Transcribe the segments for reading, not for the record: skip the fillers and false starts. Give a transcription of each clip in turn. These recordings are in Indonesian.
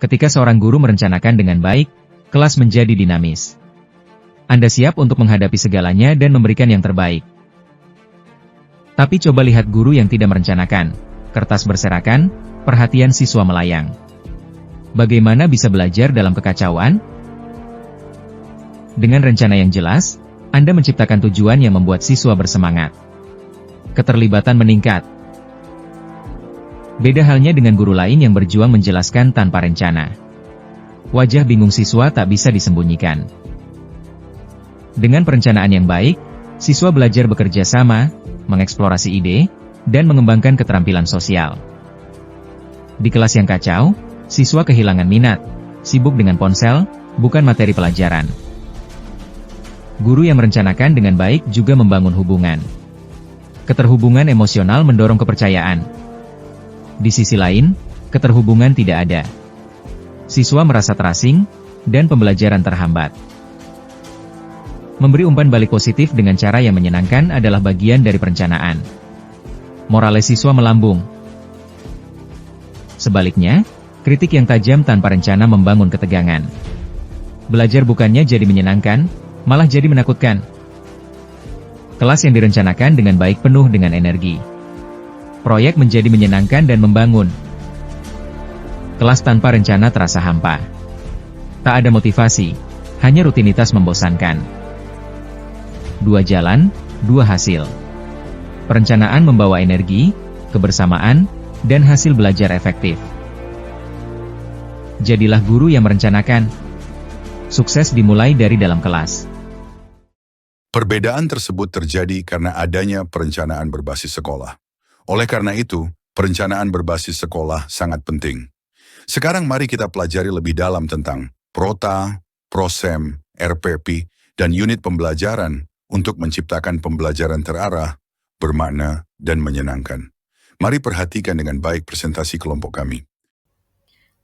Ketika seorang guru merencanakan dengan baik, kelas menjadi dinamis. Anda siap untuk menghadapi segalanya dan memberikan yang terbaik. Tapi coba lihat guru yang tidak merencanakan. Kertas berserakan, perhatian siswa melayang. Bagaimana bisa belajar dalam kekacauan? Dengan rencana yang jelas, Anda menciptakan tujuan yang membuat siswa bersemangat. Keterlibatan meningkat. Beda halnya dengan guru lain yang berjuang menjelaskan tanpa rencana. Wajah bingung siswa tak bisa disembunyikan. Dengan perencanaan yang baik, siswa belajar bekerja sama, mengeksplorasi ide, dan mengembangkan keterampilan sosial. Di kelas yang kacau, siswa kehilangan minat, sibuk dengan ponsel, bukan materi pelajaran. Guru yang merencanakan dengan baik juga membangun hubungan. Keterhubungan emosional mendorong kepercayaan. Di sisi lain, keterhubungan tidak ada. Siswa merasa terasing, dan pembelajaran terhambat. Memberi umpan balik positif dengan cara yang menyenangkan adalah bagian dari perencanaan. Moral siswa melambung. Sebaliknya, kritik yang tajam tanpa rencana membangun ketegangan. Belajar bukannya jadi menyenangkan, malah jadi menakutkan. Kelas yang direncanakan dengan baik penuh dengan energi. Proyek menjadi menyenangkan dan membangun. Kelas tanpa rencana terasa hampa. Tak ada motivasi, hanya rutinitas membosankan. Dua jalan, dua hasil. Perencanaan membawa energi, kebersamaan, dan hasil belajar efektif. Jadilah guru yang merencanakan. Sukses dimulai dari dalam kelas. Perbedaan tersebut terjadi karena adanya perencanaan berbasis sekolah. Oleh karena itu, perencanaan berbasis sekolah sangat penting. Sekarang mari kita pelajari lebih dalam tentang Prota, Prosem, RPP, dan unit pembelajaran untuk menciptakan pembelajaran terarah, bermakna, dan menyenangkan. Mari perhatikan dengan baik presentasi kelompok kami.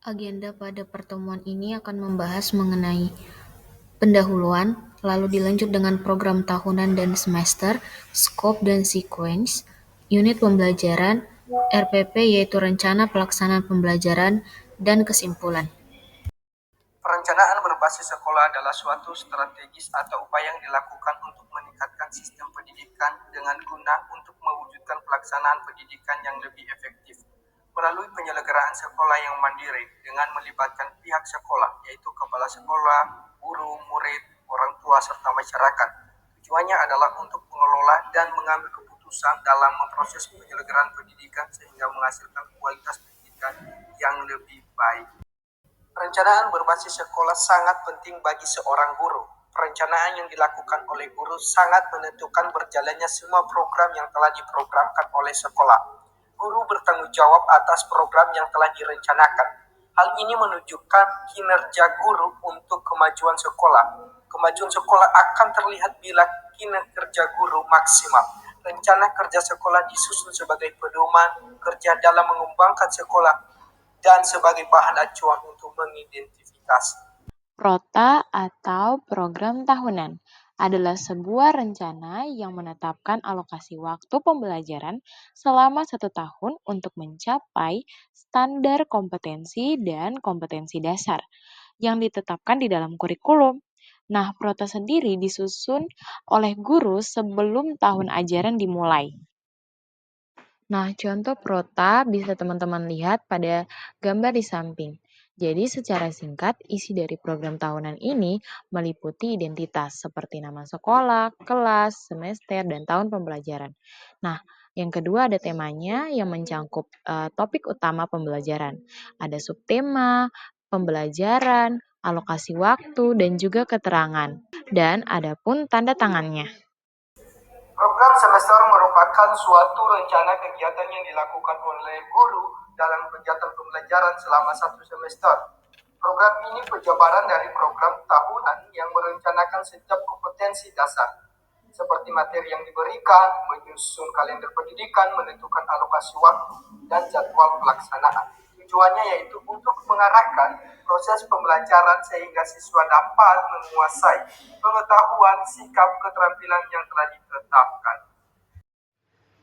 Agenda pada pertemuan ini akan membahas mengenai pendahuluan, lalu dilanjut dengan program tahunan dan semester, skop dan sequence, unit pembelajaran, RPP yaitu rencana pelaksanaan pembelajaran, dan kesimpulan. Perencanaan berbasis sekolah adalah suatu strategis atau upaya yang dilakukan untuk meningkatkan sistem pendidikan dengan guna untuk mewujudkan pelaksanaan pendidikan yang lebih efektif melalui penyelenggaraan sekolah yang mandiri dengan melibatkan pihak sekolah, yaitu kepala sekolah, guru, murid, orang tua, serta masyarakat. Tujuannya adalah untuk mengelola dan mengambil keputusan dalam memproses penyelenggaraan pendidikan sehingga menghasilkan kualitas pendidikan yang lebih baik. Perencanaan berbasis sekolah sangat penting bagi seorang guru. Perencanaan yang dilakukan oleh guru sangat menentukan berjalannya semua program yang telah diprogramkan oleh sekolah. Guru bertanggung jawab atas program yang telah direncanakan. Hal ini menunjukkan kinerja guru untuk kemajuan sekolah. Kemajuan sekolah akan terlihat bila kinerja guru maksimal. Rencana kerja sekolah disusun sebagai pedoman kerja dalam mengembangkan sekolah dan sebagai bahan acuan untuk mengidentifikasi. Prota atau program tahunan adalah sebuah rencana yang menetapkan alokasi waktu pembelajaran selama 1 tahun untuk mencapai standar kompetensi dan kompetensi dasar yang ditetapkan di dalam kurikulum. Nah, Prota sendiri disusun oleh guru sebelum tahun ajaran dimulai. Nah, contoh Prota bisa teman-teman lihat pada gambar di samping. Jadi secara singkat, isi dari program tahunan ini meliputi identitas seperti nama sekolah, kelas, semester, dan tahun pembelajaran. Nah, yang kedua ada temanya yang mencangkup topik utama pembelajaran. Ada subtema, pembelajaran, alokasi waktu, dan juga keterangan. Dan ada pun tanda tangannya. Program semester merupakan suatu rencana kegiatan yang dilakukan oleh guru dalam kegiatan pembelajaran selama 1 semester. Program ini penjabaran dari program tahunan yang merencanakan setiap kompetensi dasar, seperti materi yang diberikan, menyusun kalender pendidikan, menentukan alokasi waktu, dan jadwal pelaksanaan. Tujuannya yaitu untuk mengarahkan proses pembelajaran sehingga siswa dapat menguasai pengetahuan, sikap, keterampilan yang telah ditetapkan.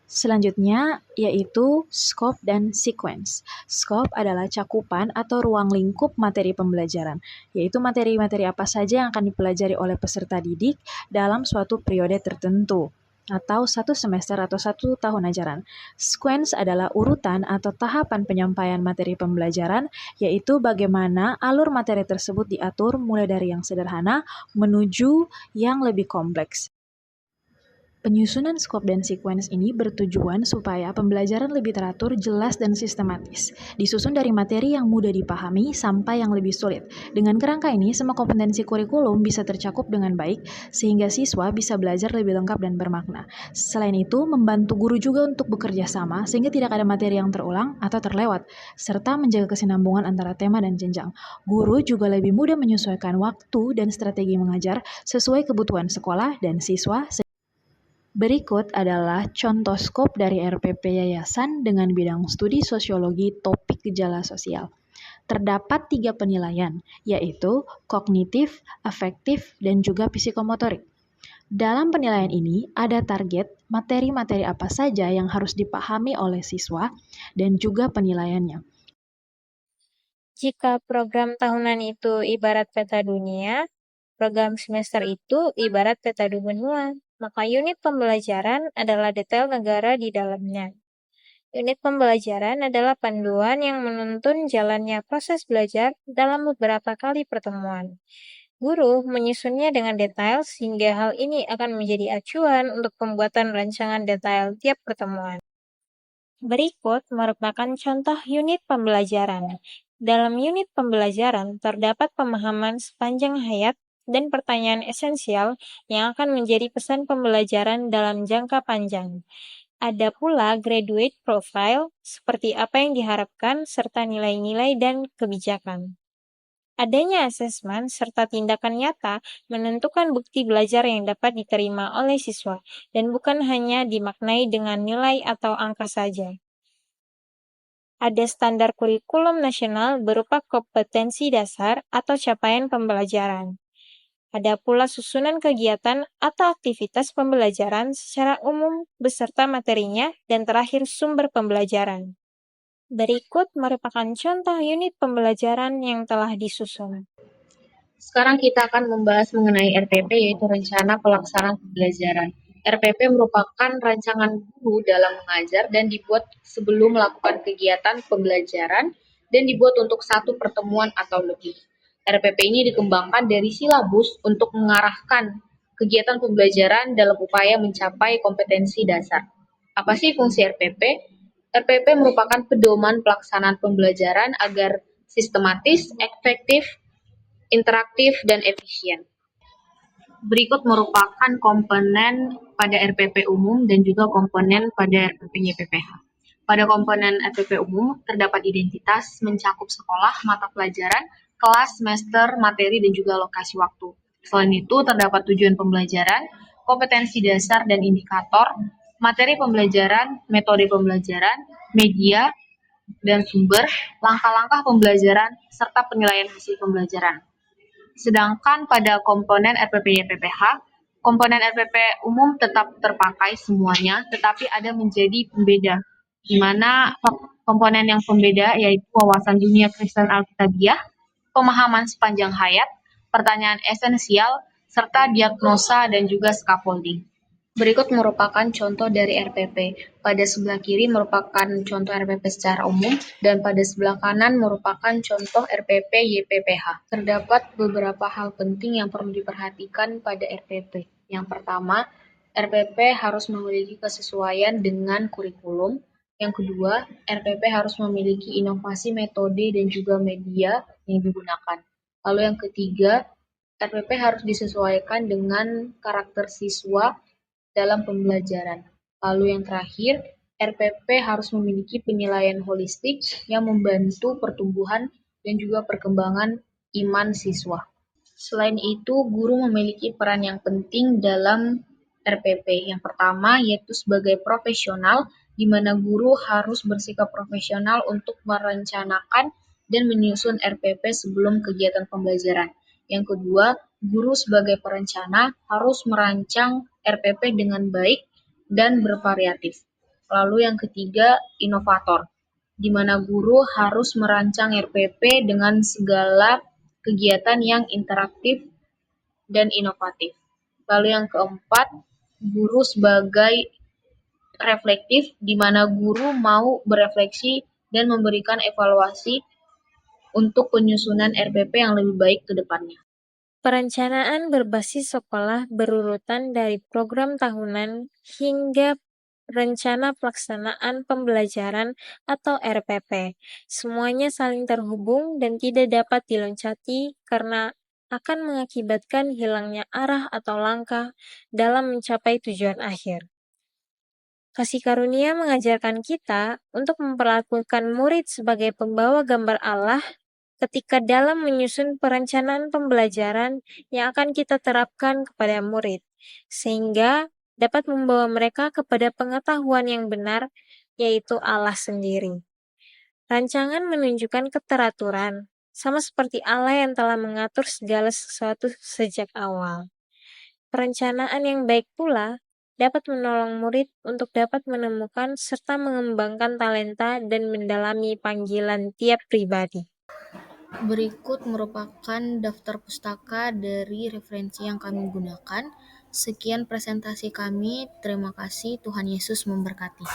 Selanjutnya yaitu scope dan sequence. Scope adalah cakupan atau ruang lingkup materi pembelajaran, yaitu materi-materi apa saja yang akan dipelajari oleh peserta didik dalam suatu periode tertentu atau satu semester atau satu tahun ajaran. Sequence adalah urutan atau tahapan penyampaian materi pembelajaran, yaitu bagaimana alur materi tersebut diatur mulai dari yang sederhana menuju yang lebih kompleks. Penyusunan skop dan sequence ini bertujuan supaya pembelajaran lebih teratur, jelas, dan sistematis. Disusun dari materi yang mudah dipahami sampai yang lebih sulit. Dengan kerangka ini, semua kompetensi kurikulum bisa tercakup dengan baik, sehingga siswa bisa belajar lebih lengkap dan bermakna. Selain itu, membantu guru juga untuk bekerja sama, sehingga tidak ada materi yang terulang atau terlewat, serta menjaga kesinambungan antara tema dan jenjang. Guru juga lebih mudah menyesuaikan waktu dan strategi mengajar sesuai kebutuhan sekolah dan siswa. Berikut adalah contoh skop dari RPP Yayasan dengan bidang studi sosiologi topik gejala sosial. Terdapat 3 penilaian, yaitu kognitif, afektif, dan juga psikomotorik. Dalam penilaian ini, ada target materi-materi apa saja yang harus dipahami oleh siswa dan juga penilaiannya. Jika program tahunan itu ibarat peta dunia, program semester itu ibarat peta benua, maka unit pembelajaran adalah detail negara di dalamnya. Unit pembelajaran adalah panduan yang menuntun jalannya proses belajar dalam beberapa kali pertemuan. Guru menyusunnya dengan detail sehingga hal ini akan menjadi acuan untuk pembuatan rancangan detail tiap pertemuan. Berikut merupakan contoh unit pembelajaran. Dalam unit pembelajaran terdapat pemahaman sepanjang hayat dan pertanyaan esensial yang akan menjadi pesan pembelajaran dalam jangka panjang. Ada pula graduate profile, seperti apa yang diharapkan, serta nilai-nilai dan kebijakan. Adanya asesmen serta tindakan nyata menentukan bukti belajar yang dapat diterima oleh siswa, dan bukan hanya dimaknai dengan nilai atau angka saja. Ada standar kurikulum nasional berupa kompetensi dasar atau capaian pembelajaran. Ada pula susunan kegiatan atau aktivitas pembelajaran secara umum beserta materinya, dan terakhir sumber pembelajaran. Berikut merupakan contoh unit pembelajaran yang telah disusun. Sekarang kita akan membahas mengenai RPP, yaitu Rencana Pelaksanaan Pembelajaran. RPP merupakan rancangan guru dalam mengajar dan dibuat sebelum melakukan kegiatan pembelajaran dan dibuat untuk satu pertemuan atau lebih. RPP ini dikembangkan dari silabus untuk mengarahkan kegiatan pembelajaran dalam upaya mencapai kompetensi dasar. Apa sih fungsi RPP? RPP merupakan pedoman pelaksanaan pembelajaran agar sistematis, efektif, interaktif, dan efisien. Berikut merupakan komponen pada RPP umum dan juga komponen pada RPP YPPH. Pada komponen RPP umum terdapat identitas, mencakup sekolah, mata pelajaran, kelas, semester, materi, dan juga lokasi waktu. Selain itu terdapat tujuan pembelajaran, kompetensi dasar dan indikator, materi pembelajaran, metode pembelajaran, media dan sumber, langkah-langkah pembelajaran, serta penilaian hasil pembelajaran. Sedangkan pada komponen RPP YPPH, komponen RPP umum tetap terpakai semuanya, tetapi ada menjadi pembeda, di mana komponen yang pembeda yaitu wawasan dunia Kristen Alkitabiah, pemahaman sepanjang hayat, pertanyaan esensial, serta diagnosa dan juga scaffolding. Berikut merupakan contoh dari RPP. Pada sebelah kiri merupakan contoh RPP secara umum, dan pada sebelah kanan merupakan contoh RPP YPPH. Terdapat beberapa hal penting yang perlu diperhatikan pada RPP. Yang pertama, RPP harus memiliki kesesuaian dengan kurikulum. Yang kedua, RPP harus memiliki inovasi metode dan juga media yang digunakan. Lalu yang ketiga, RPP harus disesuaikan dengan karakter siswa dalam pembelajaran. Lalu yang terakhir, RPP harus memiliki penilaian holistik yang membantu pertumbuhan dan juga perkembangan iman siswa. Selain itu, guru memiliki peran yang penting dalam RPP. Yang pertama yaitu sebagai profesional, di mana guru harus bersikap profesional untuk merencanakan dan menyusun RPP sebelum kegiatan pembelajaran. Yang kedua, guru sebagai perencana harus merancang RPP dengan baik dan bervariatif. Lalu yang ketiga, inovator, di mana guru harus merancang RPP dengan segala kegiatan yang interaktif dan inovatif. Lalu yang keempat, guru sebagai reflektif, di mana guru mau berefleksi dan memberikan evaluasi untuk penyusunan RPP yang lebih baik ke depannya. Perencanaan berbasis sekolah berurutan dari program tahunan hingga rencana pelaksanaan pembelajaran atau RPP. Semuanya saling terhubung dan tidak dapat diloncati karena akan mengakibatkan hilangnya arah atau langkah dalam mencapai tujuan akhir. Kasih karunia mengajarkan kita untuk memperlakukan murid sebagai pembawa gambar Allah ketika dalam menyusun perencanaan pembelajaran yang akan kita terapkan kepada murid, sehingga dapat membawa mereka kepada pengetahuan yang benar, yaitu Allah sendiri. Rancangan menunjukkan keteraturan, sama seperti Allah yang telah mengatur segala sesuatu sejak awal. Perencanaan yang baik pula dapat menolong murid untuk dapat menemukan serta mengembangkan talenta dan mendalami panggilan tiap pribadi. Berikut merupakan daftar pustaka dari referensi yang kami gunakan. Sekian presentasi kami. Terima kasih. Tuhan Yesus memberkati.